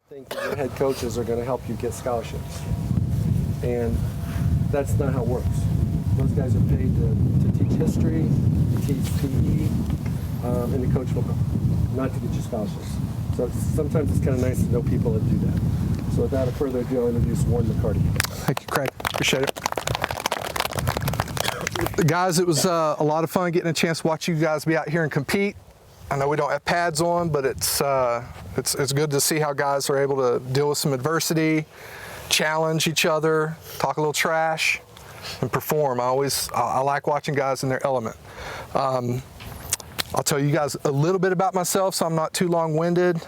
think that your head coaches are going to help you get scholarships. And that's not how it works. Those guys are paid to teach history, to teach PE, and to coach football, not to get you scholarships. So sometimes it's kind of nice to know people that do that. So without further ado, I'll introduce Warren McCarty. Thank you, Craig. Appreciate it. Guys, it was a lot of fun getting a chance to watch you guys be out here and compete. I know we don't have pads on, but it's good to see how guys are able to deal with some adversity, challenge each other, talk a little trash, and perform. I like watching guys in their element. I'll tell you guys a little bit about myself, so I'm not too long-winded.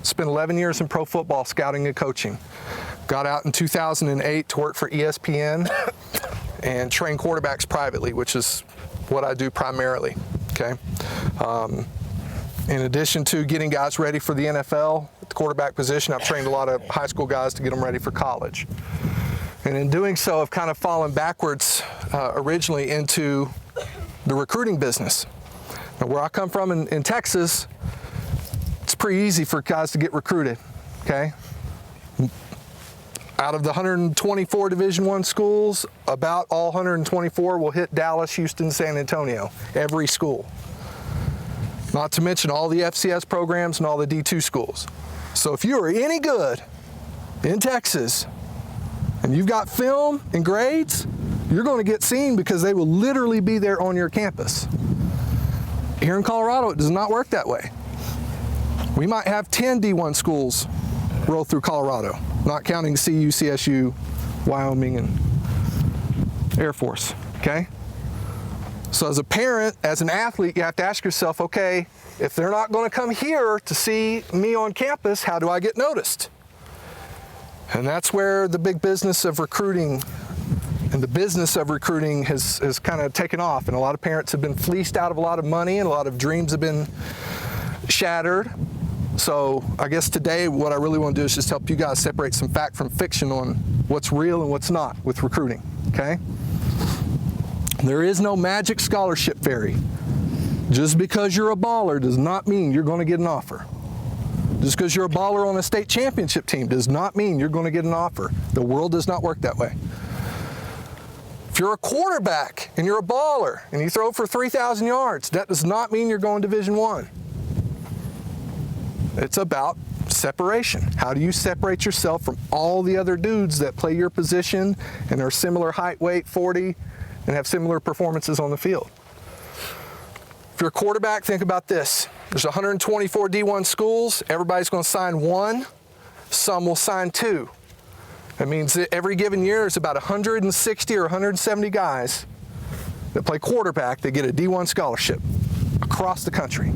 Spent 11 years in pro football scouting and coaching. Got out in 2008 to work for ESPN and train quarterbacks privately, which is what I do primarily. Okay. In addition to getting guys ready for the NFL, at the quarterback position, I've trained a lot of high school guys to get them ready for college. And in doing so, I've kind of fallen backwards originally into the recruiting business. Now, where I come from in Texas, it's pretty easy for guys to get recruited, okay? Out of the 124 Division I schools, about all 124 will hit Dallas, Houston, San Antonio, every school. Not to mention all the FCS programs and all the D2 schools. So if you are any good in Texas and you've got film and grades, you're going to get seen because they will literally be there on your campus. Here in Colorado, it does not work that way. We might have 10 D1 schools roll through Colorado, not counting CU, CSU, Wyoming, and Air Force, okay? So as a parent, as an athlete, you have to ask yourself, okay, if they're not going to come here to see me on campus, how do I get noticed? And that's where the big business of recruiting and the business of recruiting has kind of taken off. And a lot of parents have been fleeced out of a lot of money and a lot of dreams have been shattered. So I guess today what I really want to do is just help you guys separate some fact from fiction on what's real and what's not with recruiting, okay? There is no magic scholarship fairy. Just because you're a baller does not mean you're going to get an offer. Just because you're a baller on a state championship team does not mean you're going to get an offer. The world does not work that way. If you're a quarterback and you're a baller and you throw for 3,000 yards, that does not mean you're going Division I. It's about separation. How do you separate yourself from all the other dudes that play your position and are similar height, weight, 40, and have similar performances on the field? If you're a quarterback, think about this. There's 124 D1 schools. Everybody's going to sign one. Some will sign two. That means that every given year there's about 160 or 170 guys that play quarterback that get a D1 scholarship across the country.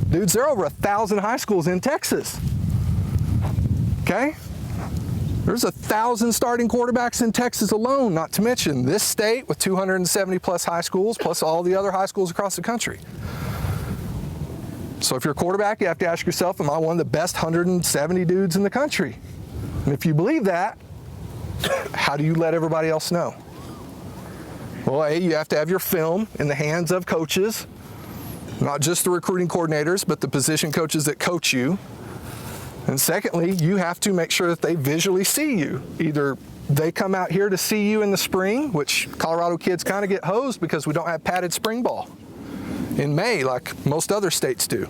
Dudes, there are over 1,000 high schools in Texas, okay? There's 1,000 starting quarterbacks in Texas alone, not to mention this state with 270 plus high schools, plus all the other high schools across the country. So if you're a quarterback, you have to ask yourself, am I one of the best 170 dudes in the country? And if you believe that, how do you let everybody else know? Well, A, you have to have your film in the hands of coaches, not just the recruiting coordinators, but the position coaches that coach you. And secondly, you have to make sure that they visually see you. Either they come out here to see you in the spring, which Colorado kids kind of get hosed because we don't have padded spring ball in May like most other states do.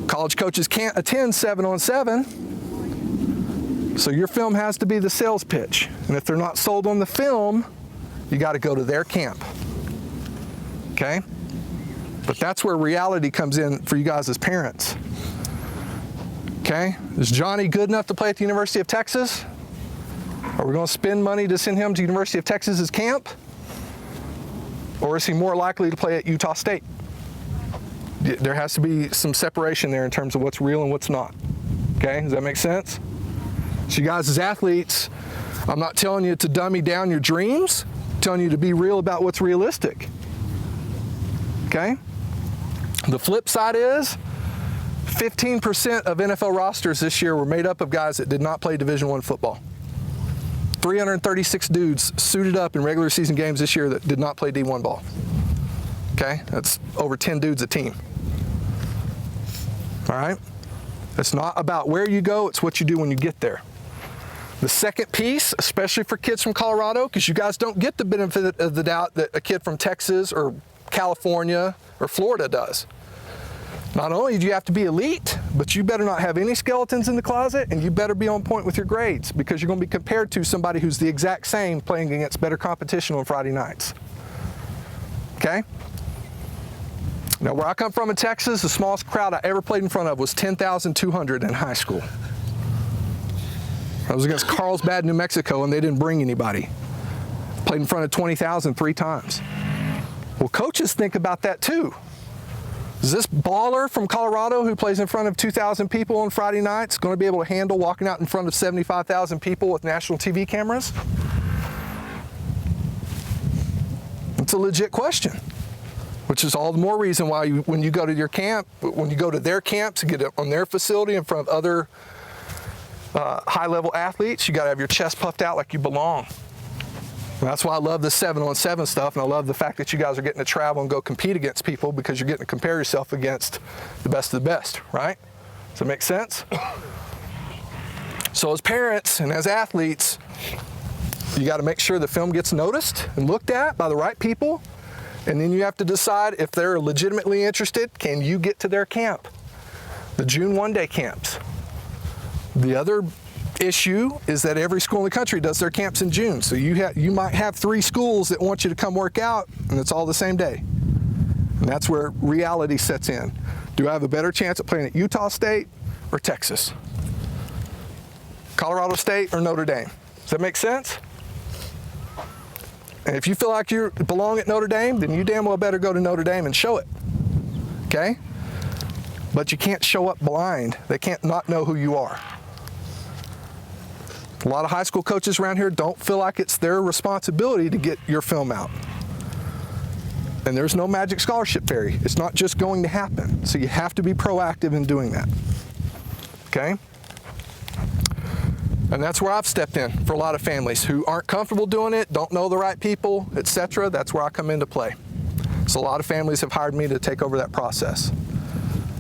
College coaches can't attend 7-on-7, so your film has to be the sales pitch. And if they're not sold on the film, you got to go to their camp, okay? But that's where reality comes in for you guys as parents. Okay, is Johnny good enough to play at the University of Texas? Are we going to spend money to send him to University of Texas's camp? Or is he more likely to play at Utah State? There has to be some separation there in terms of what's real and what's not. Okay, does that make sense? So you guys as athletes, I'm not telling you to dummy down your dreams, I'm telling you to be real about what's realistic. Okay? The flip side is 15% of NFL rosters this year were made up of guys that did not play Division I football. 336 dudes suited up in regular season games this year that did not play D1 ball. Okay, that's over 10 dudes a team. All right, It's not about where you go, it's what you do when you get there. The second piece, especially for kids from Colorado, because you guys don't get the benefit of the doubt that a kid from Texas or California or Florida does. Not only do you have to be elite, but you better not have any skeletons in the closet, and you better be on point with your grades, because you're going to be compared to somebody who's the exact same playing against better competition on Friday nights. Okay? Now, where I come from in Texas, the smallest crowd I ever played in front of was 10,200 in high school. I was against Carlsbad, New Mexico, and they didn't bring anybody. Played in front of 20,000 3 times. Well, coaches think about that too. Is this baller from Colorado who plays in front of 2,000 people on Friday nights going to be able to handle walking out in front of 75,000 people with national TV cameras? It's a legit question, which is all the more reason why when you go to your camp, when you go to their camp to get on their facility in front of other high-level athletes, you got to have your chest puffed out like you belong. And that's why I love the 7-on-7 stuff, and I love the fact that you guys are getting to travel and go compete against people, because you're getting to compare yourself against the best of the best, right? Does that make sense? So as parents and as athletes, you got to make sure the film gets noticed and looked at by the right people, and then you have to decide if they're legitimately interested, can you get to their camp? The June one-day camps. The other issue is that every school in the country does their camps in June. So you might have 3 schools that want you to come work out, and it's all the same day. And that's where reality sets in. Do I have a better chance at playing at Utah State or Texas? Colorado State or Notre Dame? Does that make sense? And if you feel like you belong at Notre Dame, then you damn well better go to Notre Dame and show it. Okay? But you can't show up blind. They can't not know who you are. A lot of high school coaches around here don't feel like it's their responsibility to get your film out. And there's no magic scholarship fairy. It's not just going to happen. So you have to be proactive in doing that. Okay? And that's where I've stepped in for a lot of families who aren't comfortable doing it, don't know the right people, etc. That's where I come into play. So a lot of families have hired me to take over that process.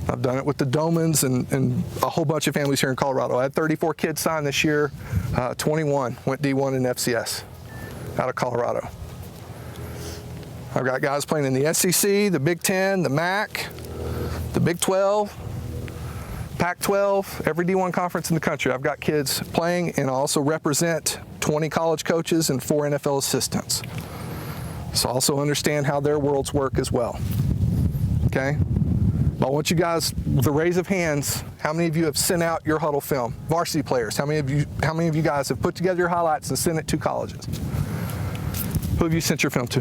I've done it with the Domans and a whole bunch of families here in Colorado. I had 34 kids sign this year, 21 went D1 in FCS out of Colorado. I've got guys playing in the SEC, the Big Ten, the MAC, the Big 12, Pac-12, every D1 conference in the country. I've got kids playing, and I also represent 20 college coaches and 4 NFL assistants. So I also understand how their worlds work as well. Okay? I want you guys, with a raise of hands, how many of you have sent out your huddle film? Varsity players, how many of you guys have put together your highlights and sent it to colleges? Who have you sent your film to?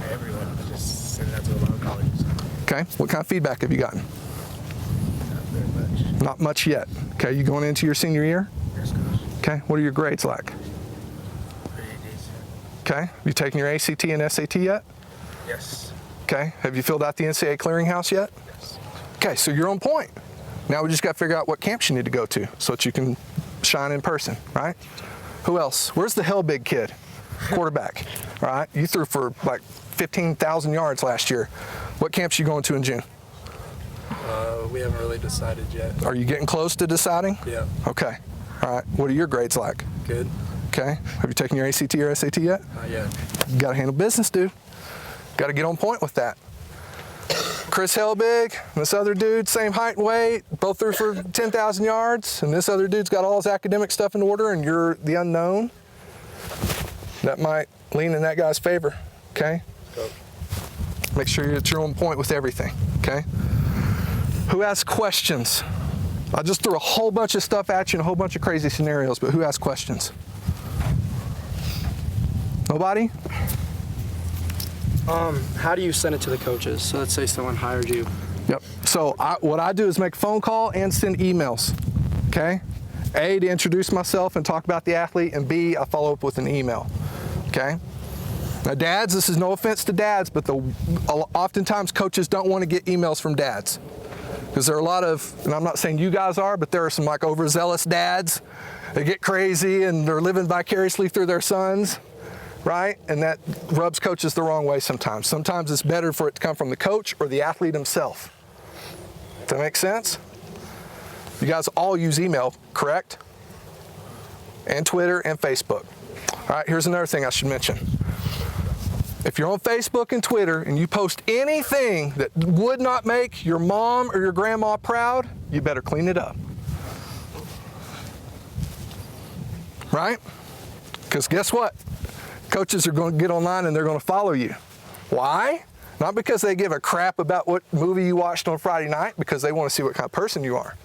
Everyone. Just sent it out to a lot of colleges. Okay. What kind of feedback have you gotten? Not very much. Not much yet. Okay. You going into your senior year? Yes, Coach. Okay. What are your grades like? Pretty decent. Okay. Have you taken your ACT and SAT yet? Yes. Okay. Have you filled out the NCAA clearinghouse yet? Yes. Okay. So you're on point. Now we just got to figure out what camps you need to go to so that you can shine in person, right? Who else? Where's the hell big kid? Quarterback. All right. You threw for like 15,000 yards last year. What camps are you going to in June? We haven't really decided yet. Are you getting close to deciding? Yeah. Okay. All right. What are your grades like? Good. Okay. Have you taken your ACT or SAT yet? Not yet. You got to handle business, dude. Got to get on point with that. Chris Helbig, this other dude, same height and weight, both threw for 10,000 yards, and this other dude's got all his academic stuff in order, and you're the unknown. That might lean in that guy's favor, okay? Go. Make sure that you're on point with everything, okay? Who has questions? I just threw a whole bunch of stuff at you and a whole bunch of crazy scenarios, but who has questions? Nobody? How do you send it to the coaches? So let's say someone hired you. Yep. So what I do is make a phone call and send emails, okay? A, to introduce myself and talk about the athlete, and B, I follow up with an email, okay? Now dads, this is no offense to dads, but oftentimes coaches don't want to get emails from dads. Because there are a lot of, and I'm not saying you guys are, but there are some like overzealous dads that get crazy and they're living vicariously through their sons, right? And that rubs coaches the wrong way sometimes. Sometimes it's better for it to come from the coach or the athlete himself. Does that make sense? You guys all use email, correct? And Twitter and Facebook. All right, here's another thing I should mention. If you're on Facebook and Twitter and you post anything that would not make your mom or your grandma proud, you better clean it up. Right? Because guess what? Coaches are going to get online and they're going to follow you. Why? Not because they give a crap about what movie you watched on Friday night, because they want to see what kind of person you are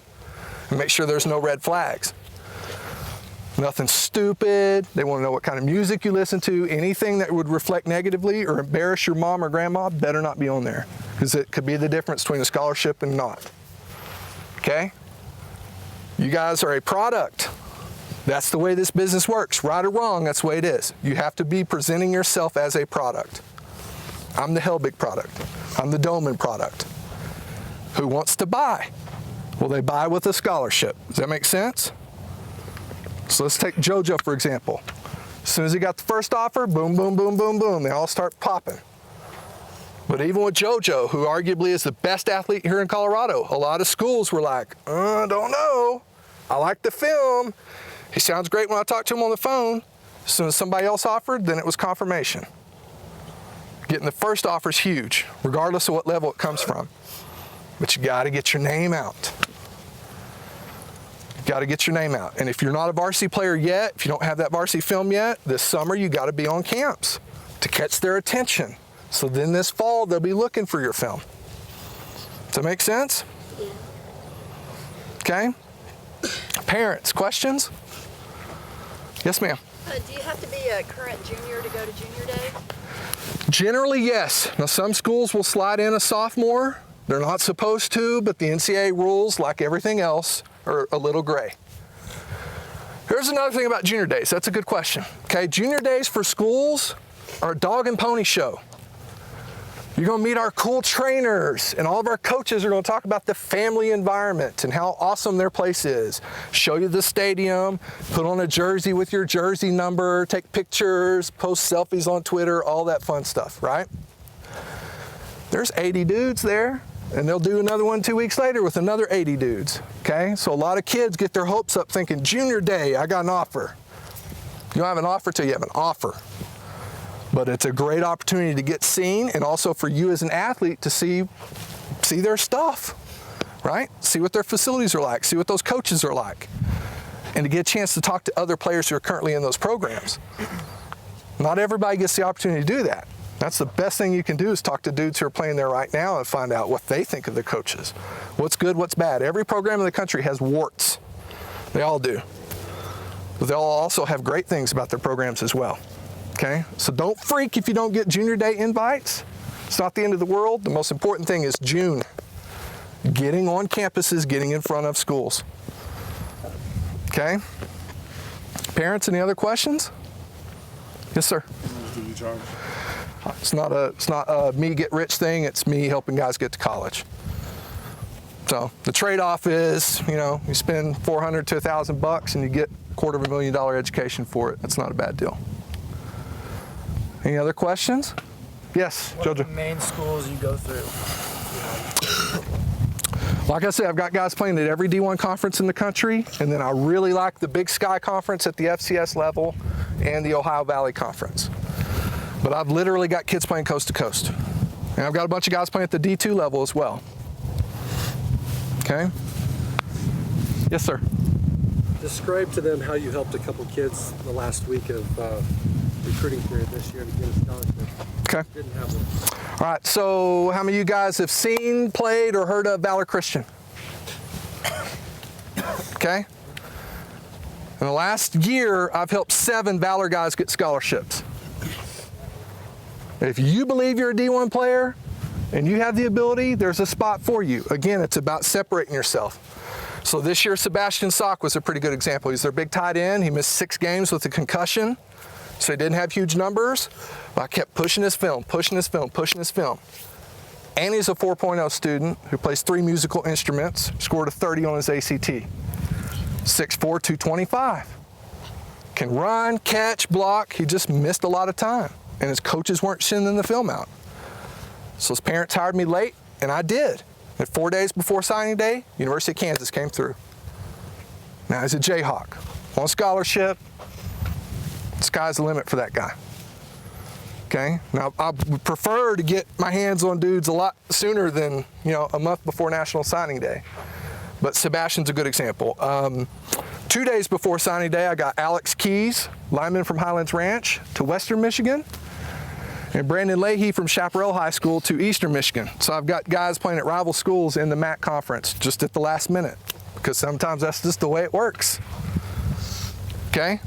and make sure there's no red flags. Nothing stupid. They want to know what kind of music you listen to. Anything that would reflect negatively or embarrass your mom or grandma better not be on there, because it could be the difference between a scholarship and not. Okay? You guys are a product. That's the way this business works. Right or wrong, that's the way it is. You have to be presenting yourself as a product. I'm the Helbig product. I'm the Doman product. Who wants to buy? Well, they buy with a scholarship. Does that make sense? So let's take JoJo, for example. As soon as he got the first offer, boom, boom, boom, boom, boom, they all start popping. But even with JoJo, who arguably is the best athlete here in Colorado, a lot of schools were like, I don't know. I like the film. He sounds great when I talk to him on the phone. As soon as somebody else offered, then it was confirmation. Getting the first offer is huge, regardless of what level it comes from. But you got to get your name out. Got to get your name out. And if you're not a varsity player yet, if you don't have that varsity film yet, this summer you got to be on camps to catch their attention. So then this fall they'll be looking for your film. Does that make sense? Yeah. Okay. Parents, questions? Yes, ma'am. Do you have to be a current junior to go to junior day? Generally, yes. Now, some schools will slide in a sophomore. They're not supposed to, but the NCAA rules, like everything else, are a little gray. Here's another thing about junior days. That's a good question. Okay, junior days for schools are a dog and pony show. You're going to meet our cool trainers, and all of our coaches are going to talk about the family environment and how awesome their place is. Show you the stadium, put on a jersey with your jersey number, take pictures, post selfies on Twitter, all that fun stuff, right? There's 80 dudes there, and they'll do another one 2 weeks later with another 80 dudes, okay? So a lot of kids get their hopes up thinking, junior day, I got an offer. You don't have an offer till you have an offer. But it's a great opportunity to get seen, and also for you as an athlete to see their stuff, right? See what their facilities are like, see what those coaches are like, and to get a chance to talk to other players who are currently in those programs. Not everybody gets the opportunity to do that. That's the best thing you can do, is talk to dudes who are playing there right now and find out what they think of the coaches. What's good, what's bad. Every program in the country has warts. They all do. But they'll also have great things about their programs as well. Okay, so don't freak if you don't get junior day invites. It's not the end of the world. The most important thing is June. Getting on campuses, getting in front of schools. Okay? Parents, any other questions? Yes, sir. Do you charge? It's not a me get rich thing. It's me helping guys get to college. So the trade-off is, you spend $400 to $1,000 and you get $250,000 education for it. That's not a bad deal. Any other questions? Yes, What are the Jojo. main schools you go through? Like I said, I've got guys playing at every D1 conference in the country, and then I really like the Big Sky Conference at the FCS level and the Ohio Valley Conference. But I've literally got kids playing coast to coast. And I've got a bunch of guys playing at the D2 level as well. Okay? Yes, sir. Describe to them how you helped a couple kids the last week of recruiting period this year to get a scholarship. Okay. Didn't have one. All right, so how many of you guys have seen, played, or heard of Valor Christian? Okay. In the last year, I've helped 7 Valor guys get scholarships. If you believe you're a D1 player and you have the ability, there's a spot for you. Again, it's about separating yourself. So this year, Sebastian Sock was a pretty good example. He's their big tight end. He missed 6 games with a concussion, so he didn't have huge numbers. But I kept pushing his film. And he's a 4.0 student who plays 3 musical instruments, scored a 30 on his ACT. 6'4", 225. Can run, catch, block. He just missed a lot of time. And his coaches weren't sending the film out. So his parents hired me late, and I did. And 4 days before signing day, University of Kansas came through. Now he's a Jayhawk. On scholarship, sky's the limit for that guy. Okay? Now I would prefer to get my hands on dudes a lot sooner than, a month before National Signing Day. But Sebastian's a good example. 2 days before signing day, I got Alex Keys, lineman from Highlands Ranch, to Western Michigan, and Brandon Leahy from Chaparral High School to Eastern Michigan. So I've got guys playing at rival schools in the MAC conference just at the last minute, because sometimes that's just the way it works. Okay?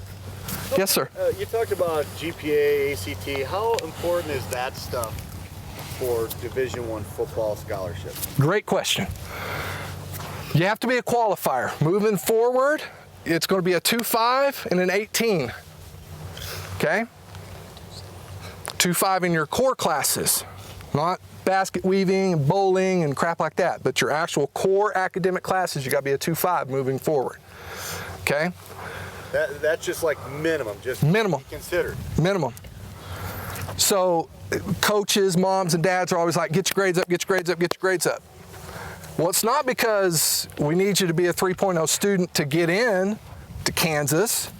Yes, sir. You talked about GPA, ACT. How important is that stuff for Division I football scholarship? Great question. You have to be a qualifier. Moving forward, it's going to be a 2.5 and an 18. Okay? 2.5 in your core classes, not basket weaving and bowling and crap like that, but your actual core academic classes, you got to be a 2.5 moving forward. Okay? That's just like minimum, just minimum. Considered. Minimum. So coaches, moms, and dads are always like, get your grades up, get your grades up, get your grades up. Well, it's not because we need you to be a 3.0 student to get in to Kansas.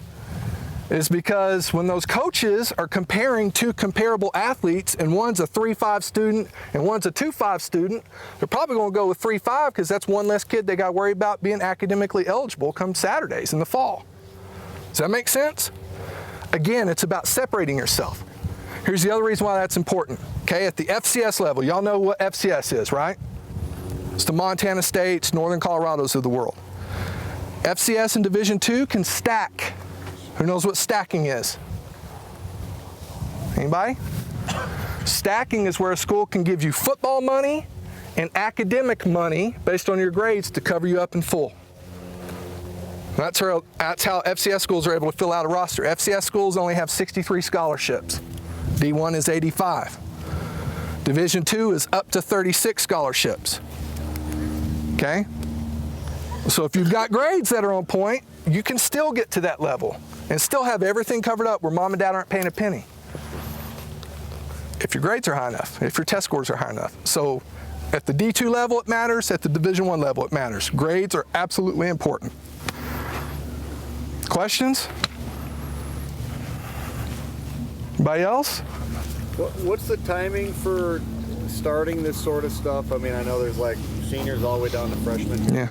It's because when those coaches are comparing two comparable athletes and one's a 3.5 student and one's a 2.5 student, they're probably going to go with 3.5 because that's one less kid they got to worry about being academically eligible come Saturdays in the fall. Does that make sense? Again, it's about separating yourself. Here's the other reason why that's important. Okay, at the FCS level, y'all know what FCS is, right? It's the Montana States, Northern Colorados of the world. FCS in Division II can stack. Who knows what stacking is? Anybody? Stacking is where a school can give you football money and academic money based on your grades to cover you up in full. That's how FCS schools are able to fill out a roster. FCS schools only have 63 scholarships. D1 is 85. Division II is up to 36 scholarships. Okay? So if you've got grades that are on point, you can still get to that level and still have everything covered up where mom and dad aren't paying a penny. If your grades are high enough, if your test scores are high enough. So at the D2 level it matters, at the Division I level it matters. Grades are absolutely important. Questions? Anybody else? What's the timing for starting this sort of stuff? I mean, I know there's like seniors all the way down to freshmen. Yeah.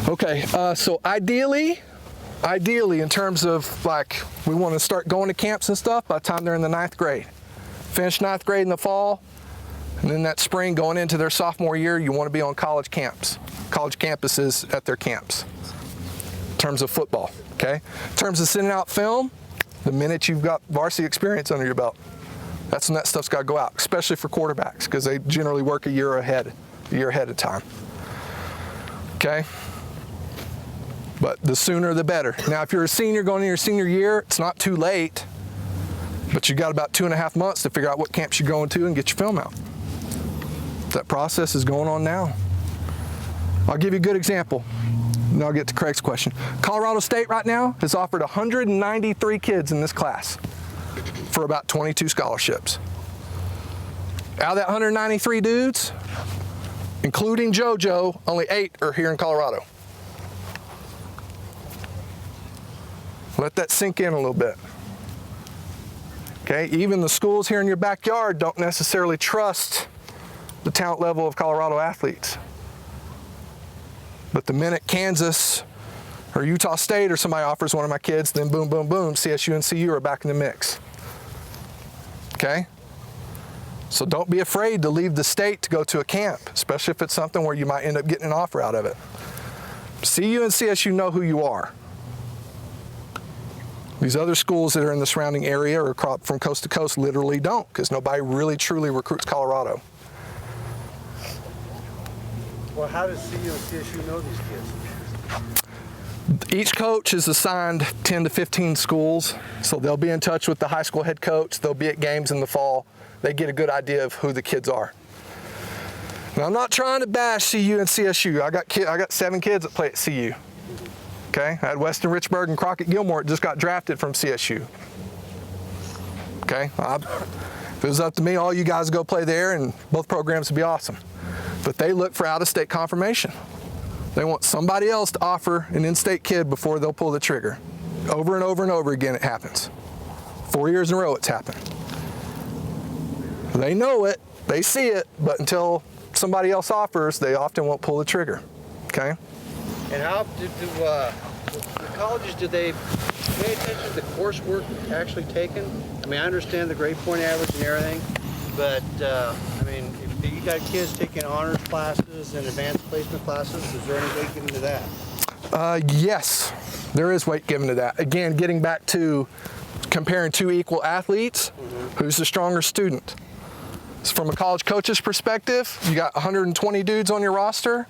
Okay, so ideally in terms of like, we want to start going to camps and stuff by the time they're in the 9th grade. Finish 9th grade in the fall, and then that spring going into their sophomore year, you want to be on college camps, college campuses at their camps in terms of football, okay? In terms of sending out film, the minute you've got varsity experience under your belt, that's when that stuff's got to go out, especially for quarterbacks, because they generally work a year ahead of time. Okay? But the sooner the better. Now, if you're a senior going into your senior year, it's not too late, but you got about 2.5 months to figure out what camps you're going to and get your film out. That process is going on now. I'll give you a good example, and I'll get to Craig's question. Colorado State right now has offered 193 kids in this class for about 22 scholarships. Out of that 193 dudes, including JoJo, only 8 are here in Colorado. Let that sink in a little bit. Okay, even the schools here in your backyard don't necessarily trust the talent level of Colorado athletes. But the minute Kansas or Utah State or somebody offers one of my kids, then boom, boom, boom, CSU and CU are back in the mix. Okay? So don't be afraid to leave the state to go to a camp, especially if it's something where you might end up getting an offer out of it. CU and CSU know who you are. These other schools that are in the surrounding area or from coast to coast literally don't, because nobody really truly recruits Colorado. Well, how does CU and CSU know these kids? Each coach is assigned 10 to 15 schools, so they'll be in touch with the high school head coach. They'll be at games in the fall. They get a good idea of who the kids are. Now, I'm not trying to bash CU and CSU. I got 7 kids that play at CU. Okay, I had Weston Richburg and Crockett Gilmore that just got drafted from CSU. Okay, if it was up to me, all you guys go play there and both programs would be awesome. But they look for out-of-state confirmation. They want somebody else to offer an in-state kid before they'll pull the trigger. Over and over and over again it happens. 4 years in a row it's happened. They know it, they see it, but until somebody else offers, they often won't pull the trigger, okay? And how do the colleges, do they pay attention to the coursework actually taken? I mean, I understand the grade point average and everything, but I mean, if you got kids taking honors classes and advanced placement classes, is there any weight given to that? Yes, there is weight given to that. Again, getting back to comparing two equal athletes, who's the stronger student? So from a college coach's perspective, you got 120 dudes on your roster.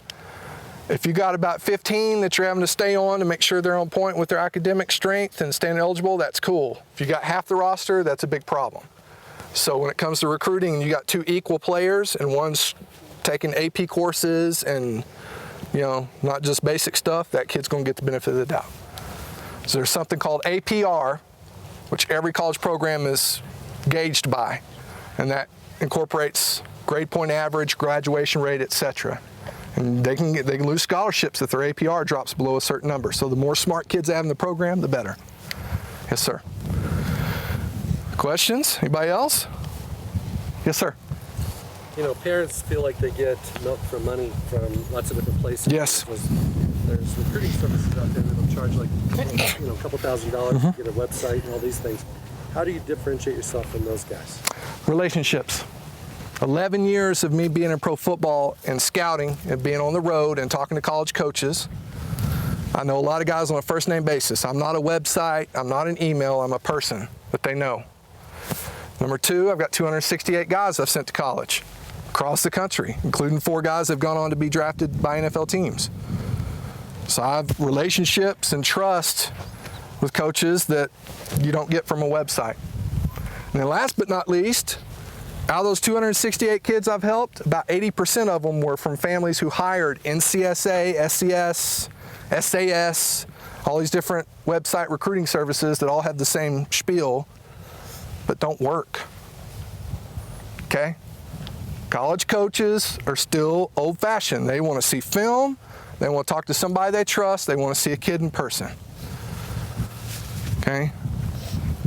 If you got about 15 that you're having to stay on to make sure they're on point with their academic strength and staying eligible, that's cool. If you got half the roster, that's a big problem. So when it comes to recruiting and you got two equal players and one's taking AP courses and, you know, not just basic stuff, that kid's gonna get the benefit of the doubt. So there's something called APR, which every college program is gauged by, and that incorporates grade point average, graduation rate, etc. And they can lose scholarships if their APR drops below a certain number. So the more smart kids have in the program, the better. Yes, sir. Questions? Anybody else? Yes, sir. You know, parents feel like they get milk for money from lots of different places. Yes. There's recruiting services out there that'll charge like, you know, a couple $1,000s to get a website and all these things. How do you differentiate yourself from those guys? Relationships. 11 years of me being in pro football and scouting and being on the road and talking to college coaches. I know a lot of guys on a first name basis. I'm not a website, I'm not an email, I'm a person that they know. Number two, I've got 268 guys I've sent to college across the country, including 4 guys that have gone on to be drafted by NFL teams. So I have relationships and trust with coaches that you don't get from a website. And then last but not least, out of those 268 kids I've helped, about 80% of them were from families who hired NCSA, SCS, SAS, all these different website recruiting services that all have the same spiel, but don't work. Okay? College coaches are still old-fashioned. They want to see film, they want to talk to somebody they trust, they want to see a kid in person. Okay?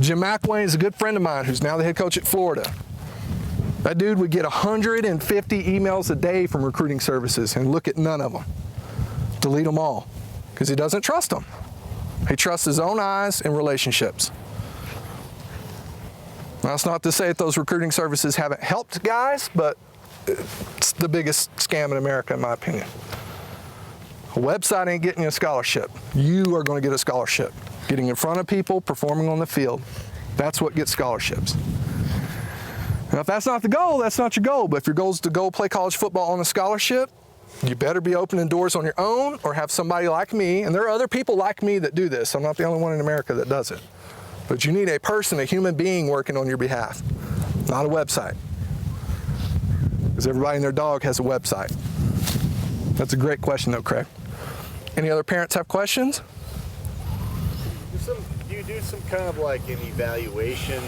Jim McElwain is a good friend of mine who's now the head coach at Florida. That dude would get 150 emails a day from recruiting services and look at none of them. Delete them all, because he doesn't trust them. He trusts his own eyes and relationships. That's not to say that those recruiting services haven't helped guys, but it's the biggest scam in America, in my opinion. A website ain't getting you a scholarship. You are going to get a scholarship. Getting in front of people, performing on the field. That's what gets scholarships. Now, if that's not the goal, that's not your goal. But if your goal is to go play college football on a scholarship, you better be opening doors on your own or have somebody like me. And there are other people like me that do this. I'm not the only one in America that does it. But you need a person, a human being working on your behalf, not a website. Because everybody and their dog has a website. That's a great question though, Craig. Any other parents have questions? Do you do some kind of like an evaluation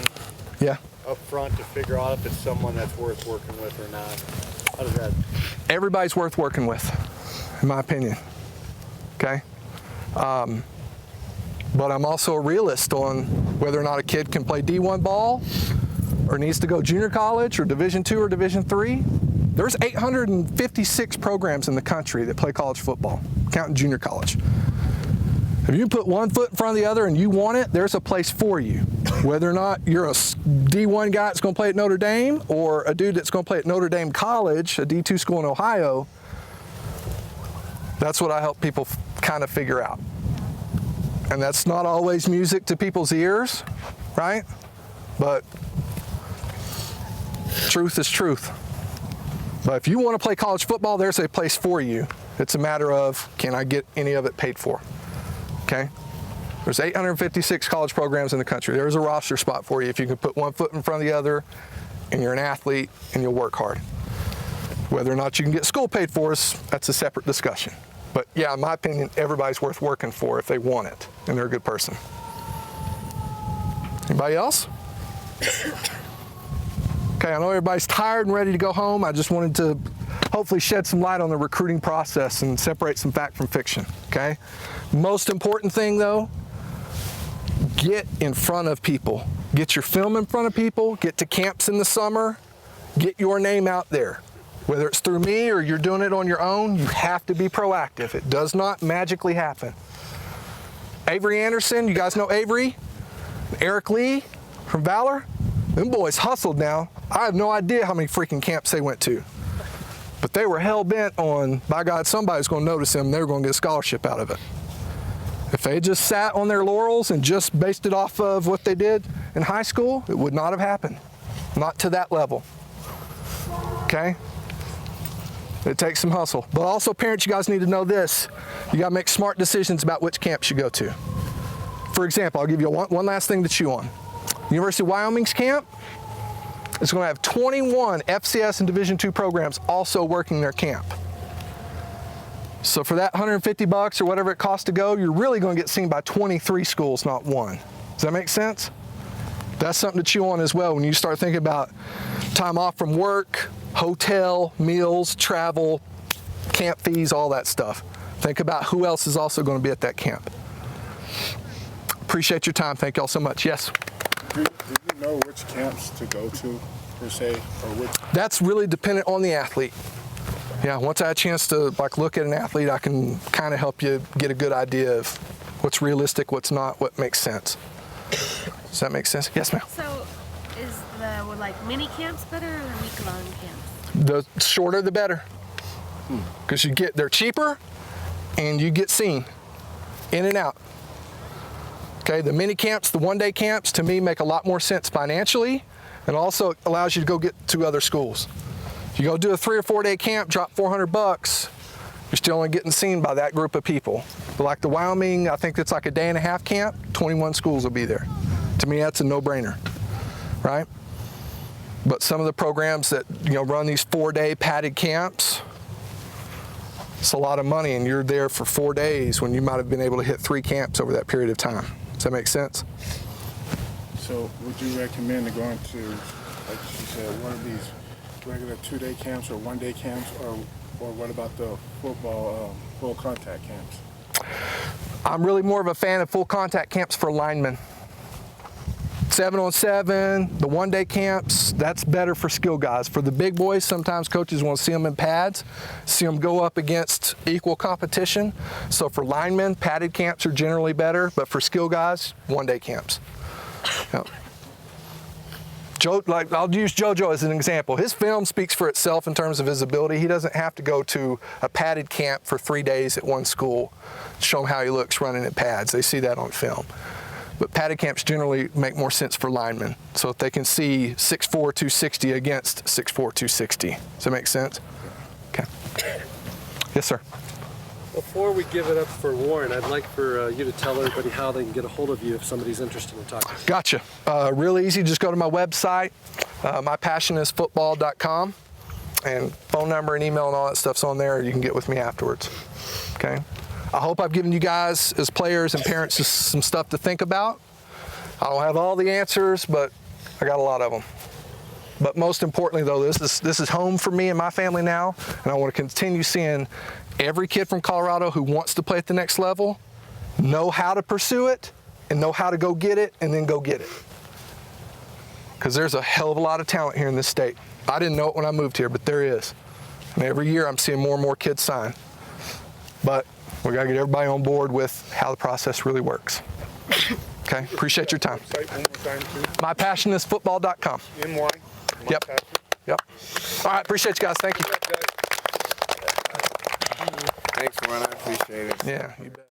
Yeah. up front to figure out if it's someone that's worth working with or not? How does that? Everybody's worth working with, in my opinion. Okay? But I'm also a realist on whether or not a kid can play D1 ball or needs to go junior college or Division II or Division III. There's 856 programs in the country that play college football, counting junior college. If you put one foot in front of the other and you want it, there's a place for you. Whether or not you're a D1 guy that's going to play at Notre Dame or a dude that's going to play at Notre Dame College, a D2 school in Ohio, that's what I help people kind of figure out. And that's not always music to people's ears, right? But truth is truth. But if you want to play college football, there's a place for you. It's a matter of, can I get any of it paid for? Okay? There's 856 college programs in the country. There's a roster spot for you if you can put one foot in front of the other and you're an athlete and you'll work hard. Whether or not you can get school paid for, that's a separate discussion. But yeah, in my opinion, everybody's worth working for if they want it and they're a good person. Anybody else? Okay, I know everybody's tired and ready to go home. I just wanted to hopefully shed some light on the recruiting process and separate some fact from fiction, okay? Most important thing though, get in front of people. Get your film in front of people, get to camps in the summer, get your name out there. Whether it's through me or you're doing it on your own, you have to be proactive. It does not magically happen. Avery Anderson, you guys know Avery? Eric Lee from Valor? Them boys hustled now. I have no idea how many freaking camps they went to. But they were hell-bent on, by God, somebody's going to notice them, they were going to get a scholarship out of it. If they just sat on their laurels and just based it off of what they did in high school, it would not have happened. Not to that level. Okay? It takes some hustle. But also, parents, you guys need to know this. You got to make smart decisions about which camps you go to. For example, I'll give you one last thing to chew on. University of Wyoming's camp is going to have 21 FCS and Division II programs also working their camp. So for that $150 or whatever it costs to go, you're really going to get seen by 23 schools, not one. Does that make sense? That's something to chew on as well when you start thinking about time off from work, hotel, meals, travel, camp fees, all that stuff. Think about who else is also going to be at that camp. Appreciate your time. Thank y'all so much. Yes? Do you know which camps to go to, per se, or which? That's really dependent on the athlete. Yeah, once I had a chance to look at an athlete, I can kind of help you get a good idea of what's realistic, what's not, what makes sense. Does that make sense? Yes, ma'am. So, is the mini camps better or the week-long camps? The shorter, the better, because they're cheaper, and you get seen, in and out. Okay, the mini camps, the one-day camps, to me make a lot more sense financially, and also allows you to go get to other schools. If you go do a 3 or 4 day camp, drop $400, you're still only getting seen by that group of people. But like the Wyoming, I think it's like a 1.5 day camp, 21 schools will be there. To me, that's a no-brainer, right? But some of the programs that run these 4-day padded camps, it's a lot of money, and you're there for 4 days when you might have been able to hit 3 camps over that period of time. Does that make sense? So would you recommend going to, like you said, one of these regular 2-day camps or 1-day camps, or what about the football full contact camps? I'm really more of a fan of full contact camps for linemen. 7-on-7, the 1-day camps, that's better for skill guys. For the big boys, sometimes coaches want to see them in pads, see them go up against equal competition. So for linemen, padded camps are generally better, but for skill guys, 1-day camps. Yep. I'll use JoJo as an example. His film speaks for itself in terms of his ability. He doesn't have to go to a padded camp for 3 days at one school to show him how he looks running in pads. They see that on film. But padded camps generally make more sense for linemen. So if they can see 6'4", 260 against 6'4", 260. Does that make sense? Okay. Yes, sir. Before we give it up for Warren, I'd like for you to tell everybody how they can get a hold of you if somebody's interested in talking. Gotcha. Real easy. Just go to my website, mypassionisfootball.com, and phone number and email and all that stuff's on there. You can get with me afterwards. Okay. I hope I've given you guys, as players and parents, just some stuff to think about. I don't have all the answers, but I got a lot of them. But most importantly, though, this is home for me and my family now, and I want to continue seeing every kid from Colorado who wants to play at the next level know how to pursue it and know how to go get it and then go get it. Because there's a hell of a lot of talent here in this state. I didn't know it when I moved here, but there is. And every year I'm seeing more and more kids sign. But we got to get everybody on board with how the process really works. Okay, appreciate your time. MyPassionIsFootball.com. NY. Yep. Yep. All right, appreciate you guys. Thank you. Thanks, Warren. I appreciate it. Yeah, you bet.